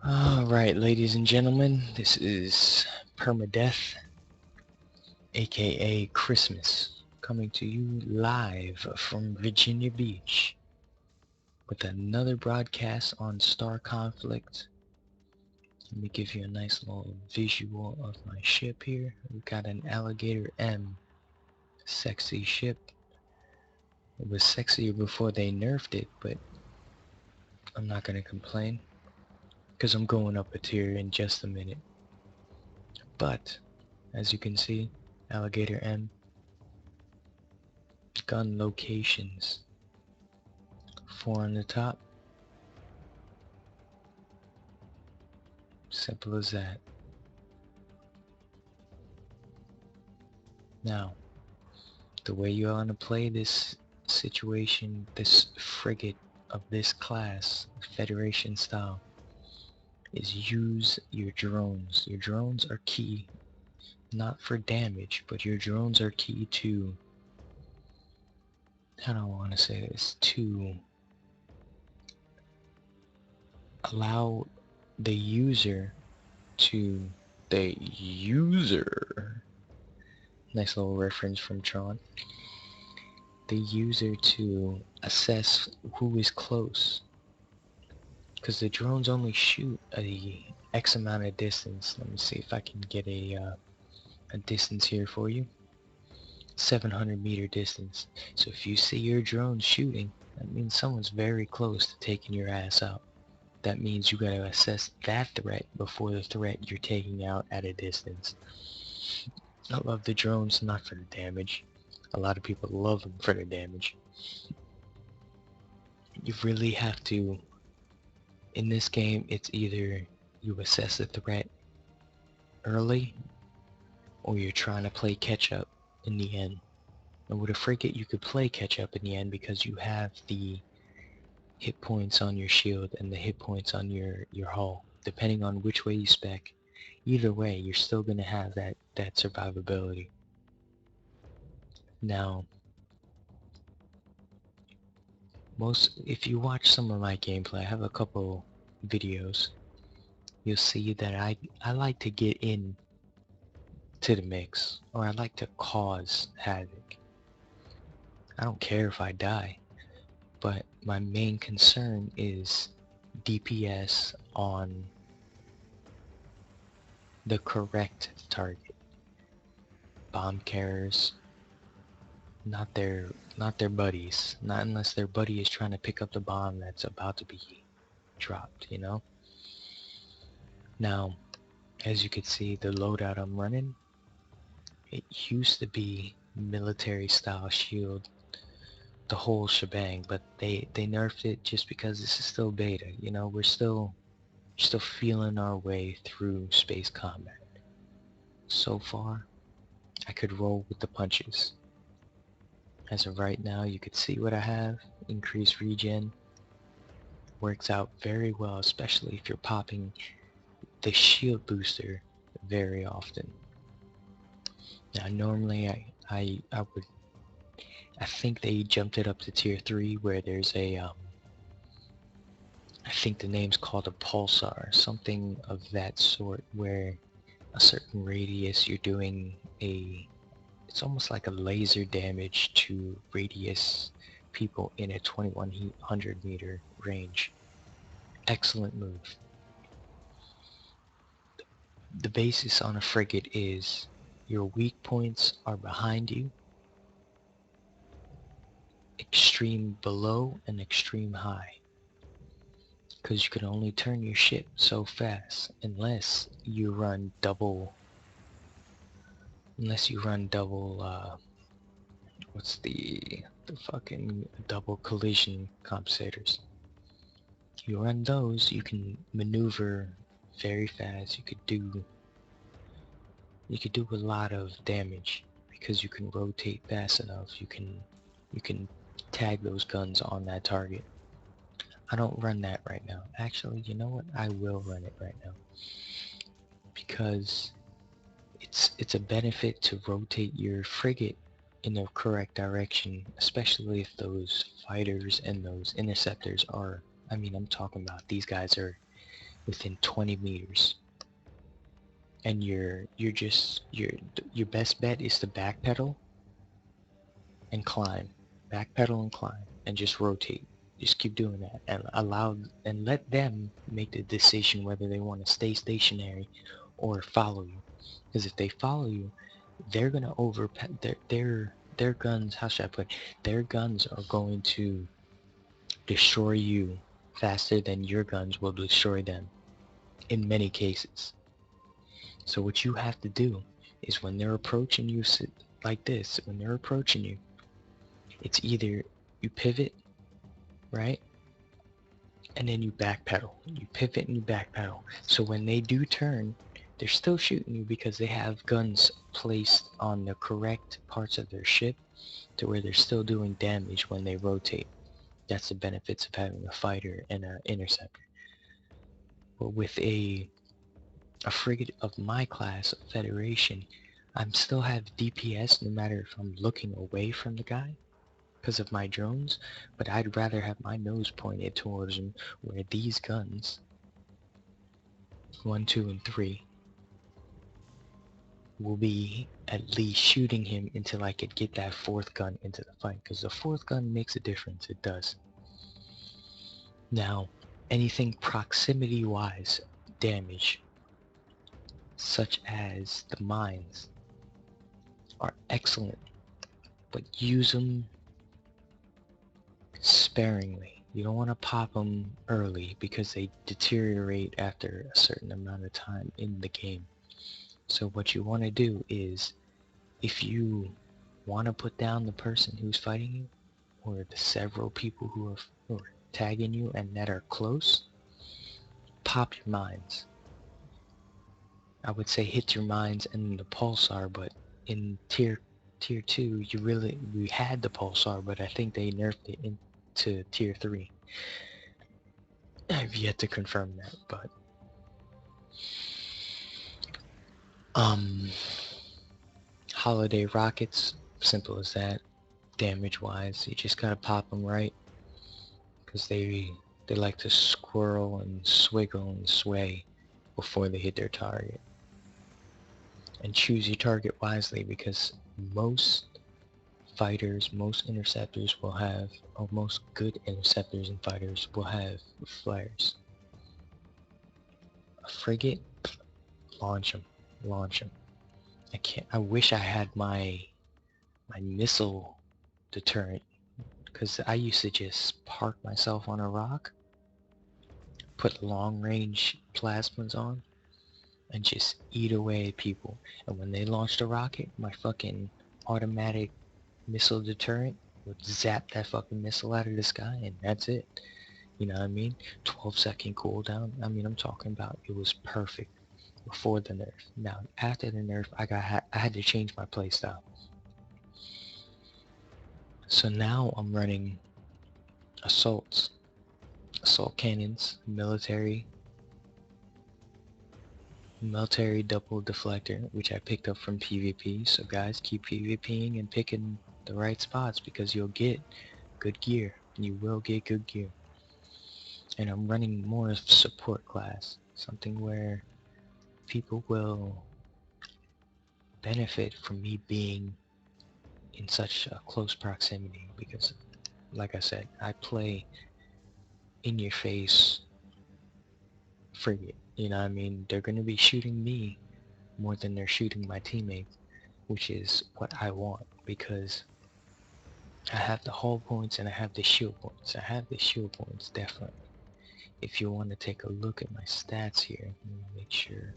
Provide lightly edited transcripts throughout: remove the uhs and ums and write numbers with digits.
Alright, ladies and gentlemen, this is Permadeath, aka Christmas, coming to you live from Virginia Beach with another broadcast on Star Conflict. Let me give you a nice little visual of my ship here. We've got an Alligator M, sexy ship. It was sexier before they nerfed it, but I'm not going to complain because I'm going up a tier in just a minute. But as you can see, Alligator M, gun locations, 4 on the top, simple as that. Now, the way you want to play this situation, this frigate of this class, Federation style, is use your drones. Your drones are key, not for damage, but your drones are key to, how do I want to say this, to allow the user nice little reference from Tron, the user to assess who is close, because the drones only shoot a X amount of distance. Let me see if I can get a distance here for you. 700-meter distance. So if you see your drone shooting, that means someone's very close to taking your ass out. That means you gotta assess that threat before the threat you're taking out at a distance. I love the drones, not for the damage. A lot of people love them for the damage. You really have to, in this game, it's either you assess the threat early or you're trying to play catch up in the end. And with a frigate you could play catch up in the end because you have the hit points on your shield and the hit points on your hull. Depending on which way you spec, either way you're still going to have that survivability. Now, if you watch some of my gameplay, I have a couple videos, you'll see that I like to get in to the mix, or I like to cause havoc. I don't care if I die, but my main concern is DPS on the correct target. Bomb carriers, not their buddies. Not unless their buddy is trying to pick up the bomb that's about to be dropped, you know? Now, as you can see, the loadout I'm running, it used to be military style shield, the whole shebang, but they nerfed it just because this is still beta, you know? We're still feeling our way through space combat. So far, I could roll with the punches. As of right now, you could see what I have. Increased regen works out very well, especially if you're popping the shield booster very often. Now normally I think they jumped it up to tier 3 where there's a I think the name's called a pulsar, something of that sort, where a certain radius you're doing it's almost like a laser damage to radius people in a 2100 meter range. Excellent move. The basis on a frigate is your weak points are behind you, extreme below and extreme high, because you can only turn your ship so fast unless you run double what's the fucking double collision compensators. You run those, you can maneuver very fast. You could do a lot of damage because you can rotate fast enough. You can tag those guns on that target. I don't run that right now. Actually, you know what? I will run it right now because it's a benefit to rotate your frigate in the correct direction, especially if those fighters and those interceptors are, I mean, I'm talking about these guys are within 20 meters. And your best bet is to backpedal and climb. Backpedal and climb and just rotate. Just keep doing that and let them make the decision whether they want to stay stationary or follow you. Because if they follow you, they're gonna their guns. How should I put it? Their guns are going to destroy you faster than your guns will destroy them in many cases. So what you have to do is when they're approaching you like this, when they're approaching you, it's either you pivot, right? And then you backpedal. You pivot and you backpedal. So when they do turn, they're still shooting you because they have guns placed on the correct parts of their ship to where they're still doing damage when they rotate. That's the benefits of having a fighter and an interceptor. But with a frigate of my class, Federation, I'm still have DPS no matter if I'm looking away from the guy because of my drones, but I'd rather have my nose pointed towards him where these guns, 1, 2, and 3, will be at least shooting him until I could get that 4th gun into the fight, because the 4th gun makes a difference, it does. Now, anything proximity wise damage, such as the mines, are excellent, but use them sparingly. You don't want to pop them early because they deteriorate after a certain amount of time in the game. So what you want to do is, if you want to put down the person who's fighting you, or the several people who are tagging you and that are close, pop your mines. I would say hit your mines and the pulsar, but in tier 2 we had the pulsar, but I think they nerfed it into tier 3. I've yet to confirm that, but holiday rockets, simple as that. Damage wise, you just gotta pop them right, because they like to squirrel and swiggle and sway before they hit their target. And choose your target wisely, because most fighters, most interceptors will have, or most good interceptors and fighters will have flares. A frigate, launch them. I wish I had my missile deterrent, because I used to just park myself on a rock, put long range plasmas on, and just eat away at people. And when they launched a rocket, my fucking automatic missile deterrent would zap that fucking missile out of the sky, and that's it. You know what I mean? 12-second cooldown. I mean, I'm talking about, it was perfect before the nerf. Now, after the nerf, I had to change my playstyle. So now I'm running assault cannons, military double deflector, which I picked up from PvP. So guys, keep PvPing and picking the right spots, because you'll get good gear. You will get good gear. And I'm running more of support class, something where people will benefit from me being in such a close proximity, because like I said, I play in your face frigate. You know what I mean? They're going to be shooting me more than they're shooting my teammates, which is what I want, because I have the hull points and I have the shield points. I have the shield points, definitely. If you want to take a look at my stats here, let me make sure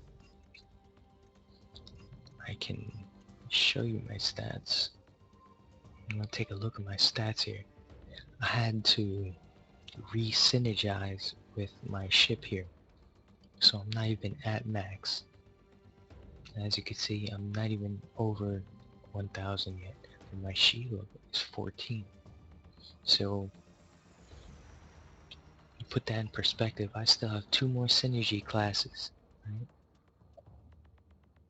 I can show you my stats. I'm going to take a look at my stats here. I had to re-synergize with my ship here, so I'm not even at max. As you can see, I'm not even over 1000 yet, and my shield is 14. So you put that in perspective, I still have 2 more synergy classes, right?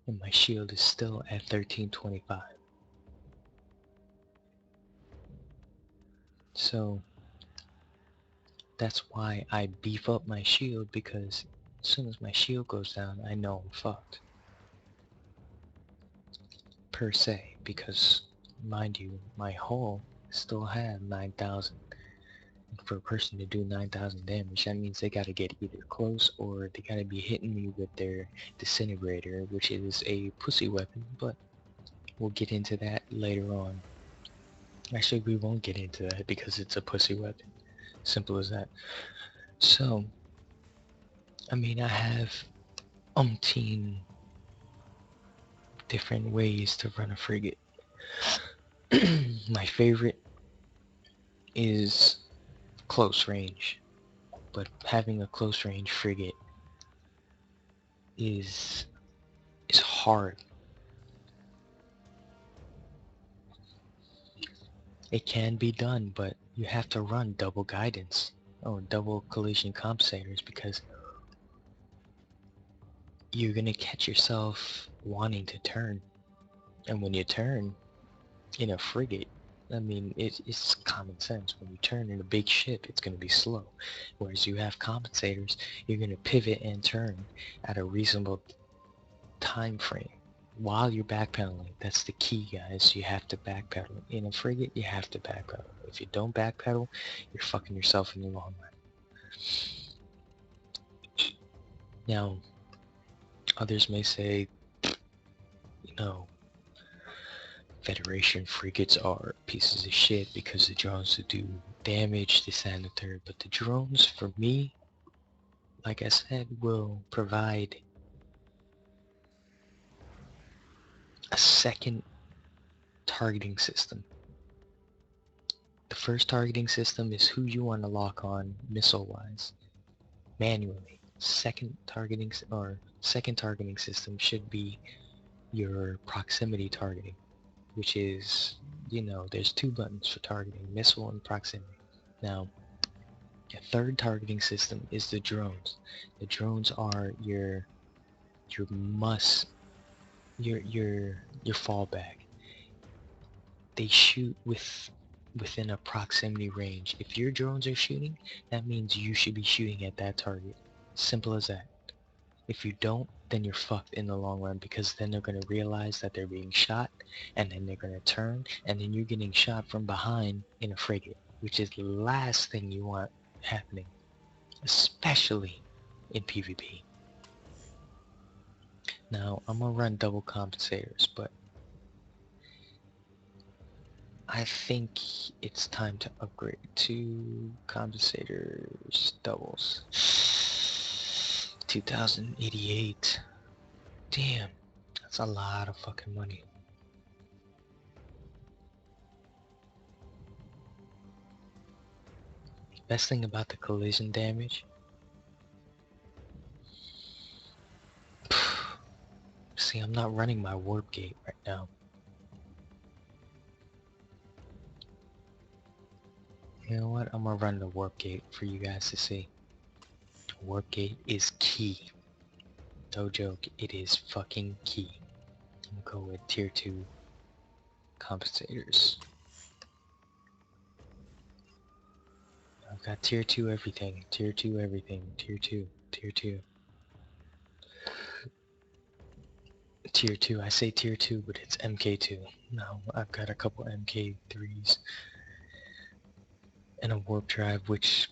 And my shield is still at 1325. So that's why I beef up my shield, because As soon as my shield goes down, I know I'm fucked. Per se, because, mind you, my hull still have 9,000. For a person to do 9,000 damage, that means they gotta get either close or they gotta be hitting me with their disintegrator, which is a pussy weapon, but we'll get into that later on. Actually, we won't get into that because it's a pussy weapon. Simple as that. So, I mean, I have umpteen different ways to run a frigate. My favorite is close range, but having a close range frigate is hard. It can be done, but you have to run double guidance or double collision compensators because you're gonna catch yourself wanting to turn, and when you turn in a frigate, I mean, it's common sense. When you turn in a big ship, it's going to be slow. Whereas you have compensators, you're going to pivot and turn at a reasonable time frame while you're backpedaling. That's the key, guys. You have to backpedal. In a frigate, you have to backpedal. If you don't backpedal, you're fucking yourself in the long run. Now, others may say, you know, Federation frigates are pieces of shit because the drones will do damage, this and the third. But the drones, for me, like I said, will provide a second targeting system. The first targeting system is who you want to lock on missile-wise, manually. Second targeting system should be your proximity targeting, which is, you know, there's two buttons for targeting, missile and proximity. Now, the third targeting system is the drones. The drones are your fallback. They shoot within a proximity range. If your drones are shooting, that means you should be shooting at that target. Simple as that. If you don't, then you're fucked in the long run because then they're going to realize that they're being shot and then they're going to turn and then you're getting shot from behind in a frigate, which is the last thing you want happening, especially in PvP. Now, I'm going to run double compensators, but I think it's time to upgrade to compensators doubles. 2088. Damn, that's a lot of fucking money. Best thing about the collision damage, see, I'm not running my warp gate right now. You know what? I'm gonna run the warp gate for you guys to see. Warp gate is key. No joke, it is fucking key. I'm gonna go with tier 2 compensators. I've got tier 2 everything, tier 2 everything, tier 2, tier 2. Tier 2, I say tier 2, but it's MK2. No, I've got a couple MK3s. And a warp drive, which,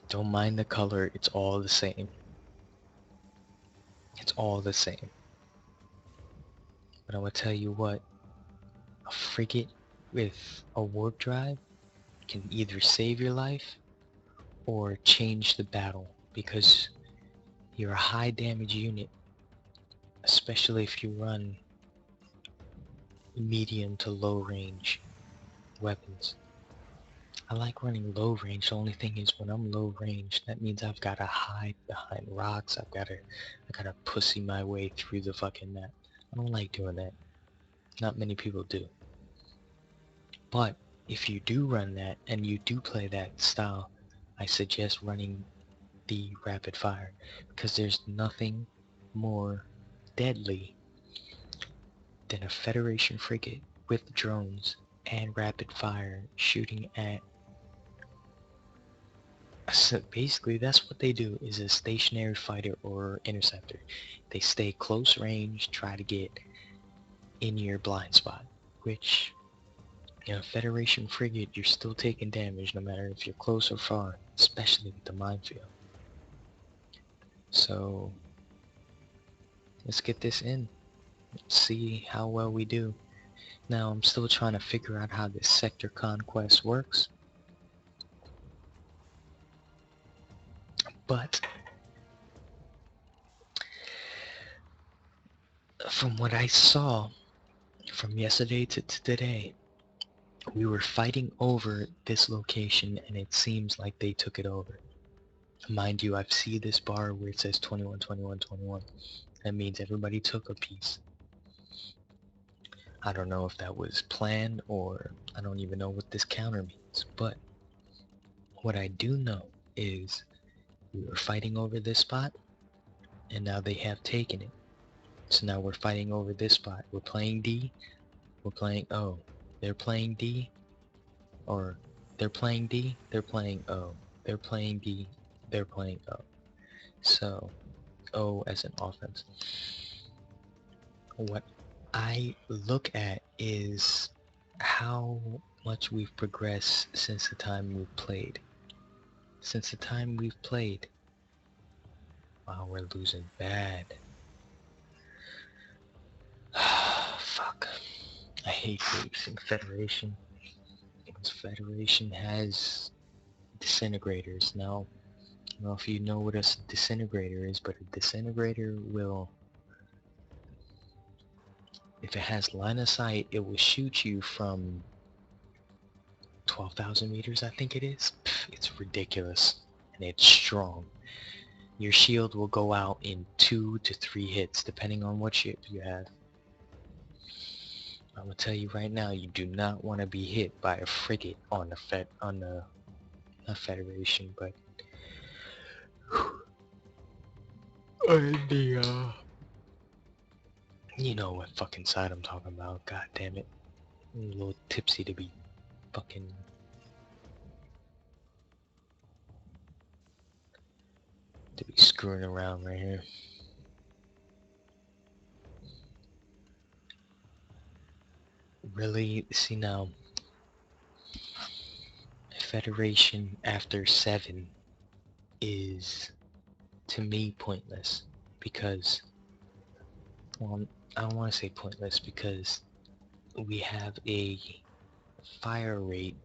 don't mind the color, it's all the same. It's all the same. But I'm gonna tell you what, a frigate with a warp drive can either save your life or change the battle because you're a high damage unit, especially if you run medium to low range weapons. I like running low range. The only thing is when I'm low range, that means I've got to hide behind rocks. I gotta pussy my way through the fucking map. I don't like doing that. Not many people do. But if you do run that and you do play that style, I suggest running the rapid fire because there's nothing more deadly than a Federation frigate with drones and rapid fire shooting at So basically, that's what they do, is a stationary fighter or interceptor. They stay close range, try to get in your blind spot, which, you know, Federation frigate, you're still taking damage no matter if you're close or far, especially with the minefield. So let's get this in. Let's see how well we do. Now I'm still trying to figure out how this sector conquest works. But from what I saw from yesterday to today, we were fighting over this location and it seems like they took it over. Mind you, I've seen this bar where it says 21, 21, 21. That means everybody took a piece. I don't know if that was planned or I don't even know what this counter means, but what I do know is we were fighting over this spot and now they have taken it. So now we're fighting over this spot. We're playing D, we're playing O. They're playing D, or they're playing D, they're playing O. They're playing D, they're playing O. So, O as an offense. What I look at is how much we've progressed since the time we've played. Since the time we've played, wow, we're losing bad. Fuck. I hate losing Federation. Because Federation has disintegrators. Now, I don't know if you know what a disintegrator is, but a disintegrator will, if it has line of sight, it will shoot you from 12,000 meters, I think it is. It's ridiculous. And it's strong. Your shield will go out in 2 to 3 hits, depending on what ship you have. I'm gonna tell you right now, you do not want to be hit by a frigate on the not Federation, but on the you know what fucking side I'm talking about. God damn it, I'm a little tipsy to be fucking screwing around right here. Really, see now, Federation after 7 is, to me, pointless, because, well, I don't want to say pointless, because we have a fire rate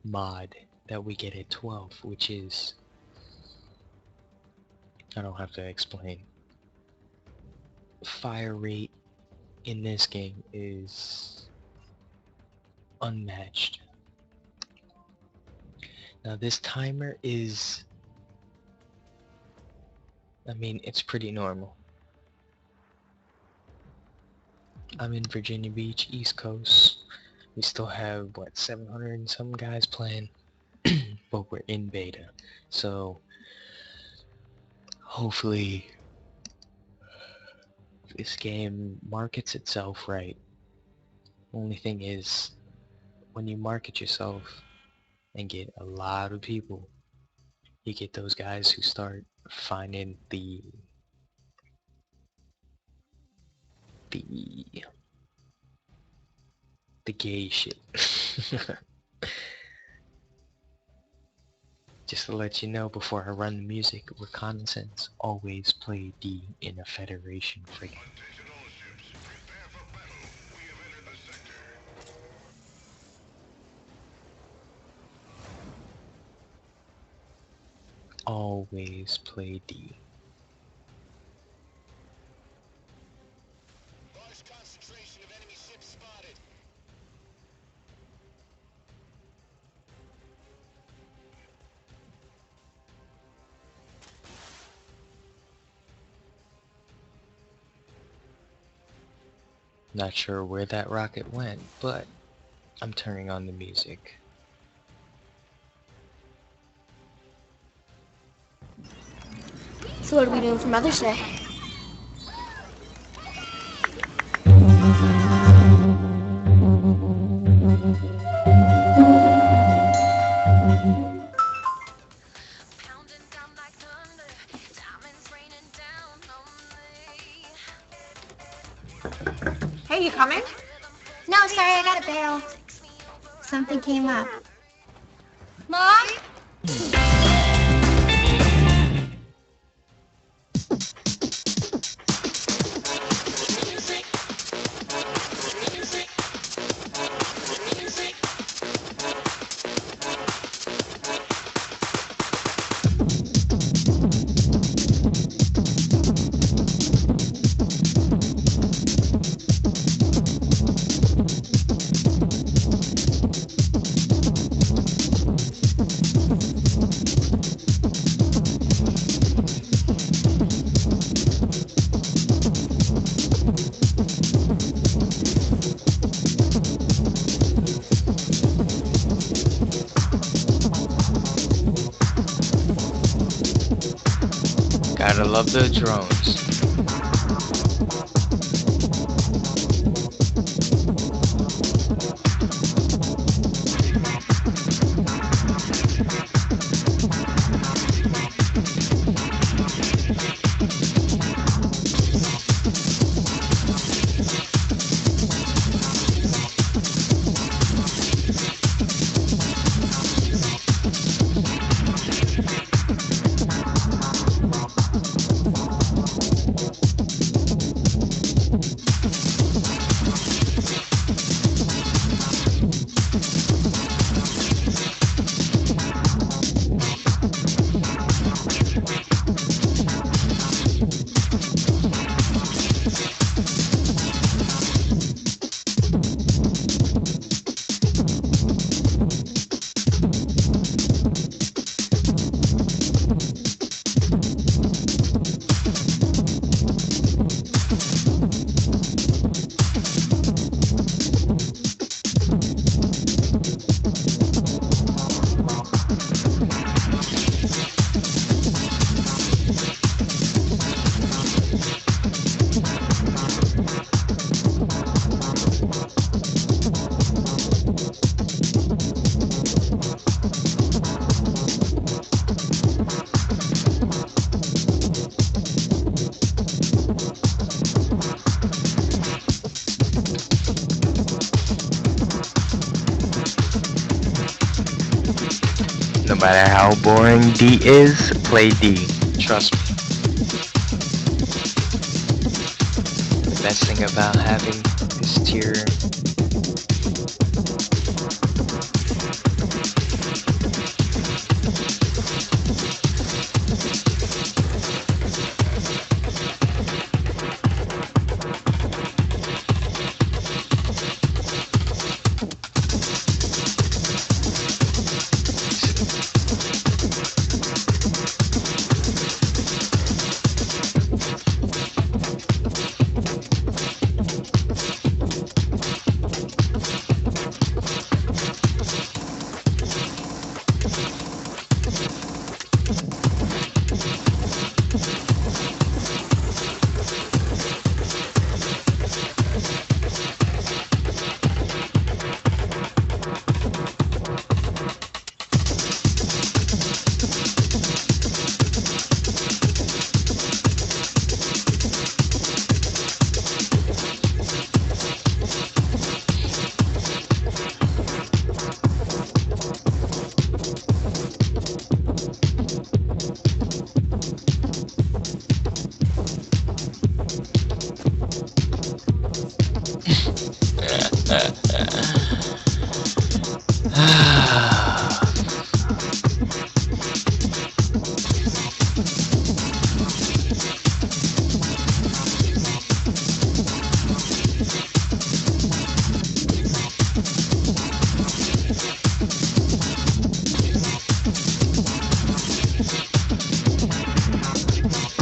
mod that we get at 12, which is, I don't have to explain. Fire rate in this game is unmatched. Now this timer is, I mean, it's pretty normal. I'm in Virginia Beach, East Coast. We still have, what, 700 and some guys playing, but we're in beta. So hopefully this game markets itself right. Only thing is, when you market yourself and get a lot of people, you get those guys who start finding the gay shit. Just to let you know before I run the music, reconnaissance always play D in a Federation frigate. Always play D. Large concentration of enemy ships spotted. Not sure where that rocket went, but I'm turning on the music. So what are we doing for Mother's Day? Hey, you coming? No, sorry, I gotta bail. Something came up. Mom? Gotta love the drones. No matter how boring D is, play D. Trust me. The best thing about having this tier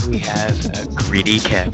we have a greedy cat.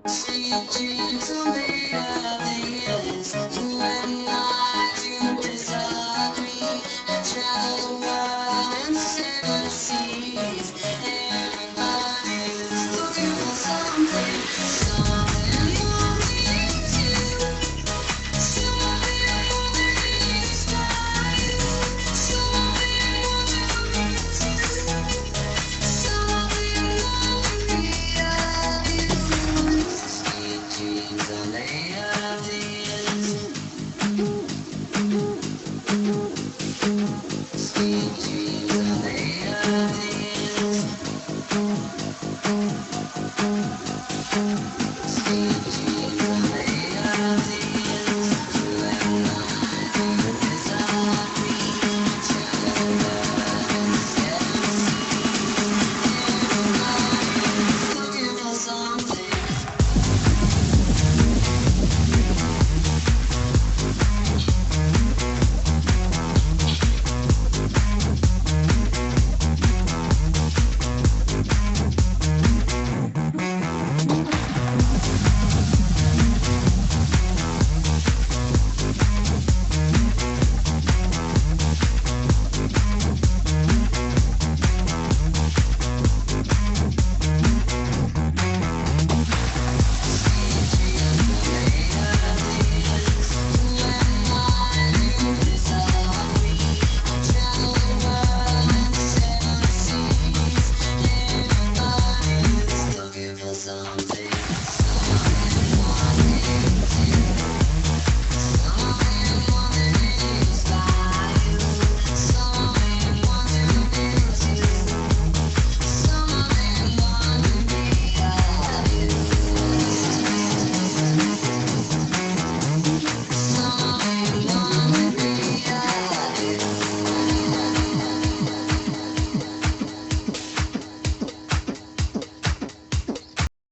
Sweet dreams are made of